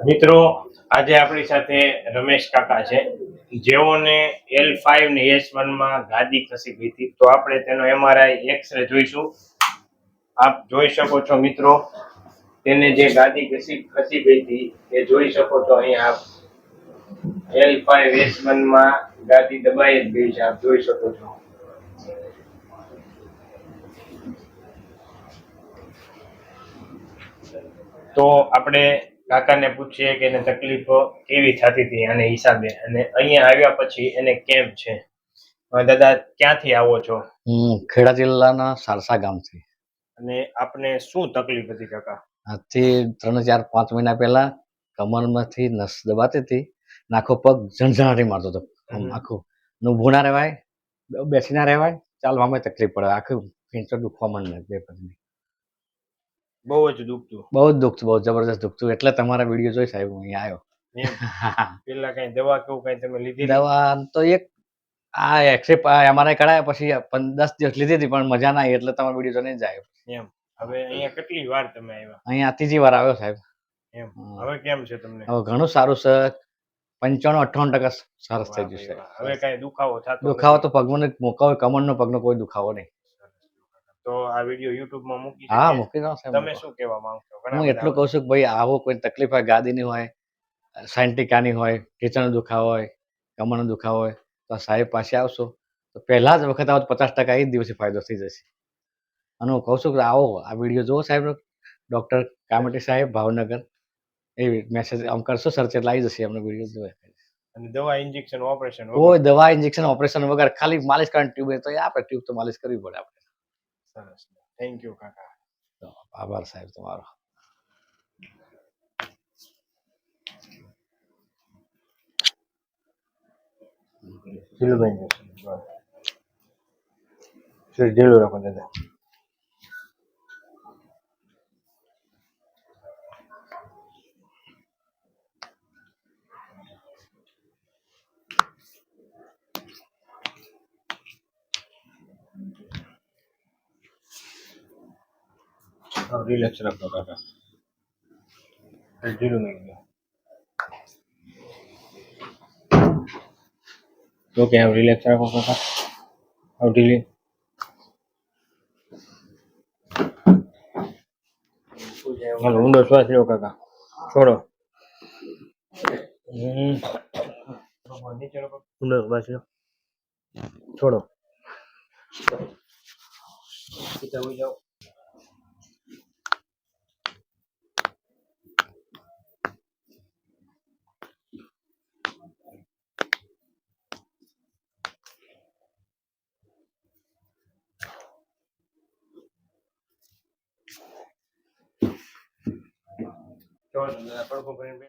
મિત્રો આજે આપણી સાથે રમેશ કાકા છે, જેઓને L5 ને S1 માં ગાદી ખસી ગઈ હતી. તો આપણે તેનો MRI એક્સરે જોઈશું. આપ જોઈ શકો છો મિત્રો, તેને જે ગાદી ખસી ગઈ હતી એ જોઈ શકો છો. અહીંયા આપ L5 S1 માં ગાદી દબાઈ જ ગઈ છે, આપ જોઈ શકો છો. તો આપણે કાકાને પૂછીએ કે એને તકલીફ કેવી થતી હતી આને હિસાબે, અને અહીંયા આવ્યા પછી એને કેમ છે. દાદા, ક્યાંથી આવો છો? ખેડા જિલ્લાના સારસા ગામથી. અને આપને શું તકલીફ હતી કાકા? આજથી 3-4-5 મહિના પહેલા કમરમાંથી નસ દબાતી હતી, આખો પગ ઝણઝણાટી મારતો હતો. આખું ઊભું ના રહેવાય, બેસી ના રહેવાય, ચાલવામાં તકલીફ પડે, આખું ફીંચો દુખવા માંડે. બે પગની બહુ જ દુખતું? બહુ જ દુખતું, બહુ જબરદસ્ત દુખતું. એટલે તમારા વિડીયો જોઈ સાહેબ હું અહીંયા આવ્યો. પેલા કઈ દવા કેવું કઈ તમે લીધી? દવા તો એક આ એક્સરે MRI કરાયા પછી 10 દિવસ લીધી હતી, પણ મજા ના આવી, એટલે તમારો વિડીયો જોઈને જ આવ્યો. એમ. હવે અહીંયા કેટલી વાર તમે આવ્યા? અહીંયા ત્રીજી વાર આવ્યો સાહેબ. એમ. હવે કેમ છે તમને? હવે ઘણું સારું છે, 95-58% સરસ થઈ ગયું છે. હવે કઈ દુખાવો થતો? દુખાવો તો પગનો મોકાવો, કમરનો પગનો કોઈ દુખાવો નહીં. તો આ વિડીયો YouTube માં મૂકી? હા, મૂકી દો સાહેબ. તમે શું કહેવા માંગો? હું એટલું કહું છું કે ભાઈ, આવો કોઈ તકલીફ હોય, ગાદીની હોય, સાયન્ટિકાની હોય, ઢીંચણનો દુખાવો હોય, કમરનો દુખાવો હોય, તો સાહેબ પાસે આવશો તો પહેલા જ વખત આવો 50% એ જ દિવસે ફાયદો થઈ જશે. અને હું કહું છું કે આવો, આ વિડીયો જુઓ સાહેબ. ડૉક્ટર કામટી સાહેબ, ભાવનગર, એ મેસેજ આમ કરશો સર્ચ એટલે આવી જશે એમનો વિડીયો જોવે. અને દવા, ઇન્જેક્શન, ઓપરેશન? કોઈ દવા, ઇન્જેક્શન, ઓપરેશન વગર, ખાલી માલિશ કરવાની ટ્યુબ તો એ આપણે ટ્યુબ તો માલિશ કરવી પડે આપણે. સરસ, થેન્ક યુ કાકા. આભાર સાહેબ તમારો. ઢીલું રાખો દાદા. રિલેક્સ રાખો કાકા. ઢીલું નહીં ગયો તો કે આમ રિલેક્સ રાખો કાકા. આવ ઢીલી. હાલો, ઊંડો શ્વાસ લ્યો કાકા. છોડો. ઊંડો શ્વાસ લ્યો, છોડો. સીધા ઉઈ જાઓ. પડખું કરીને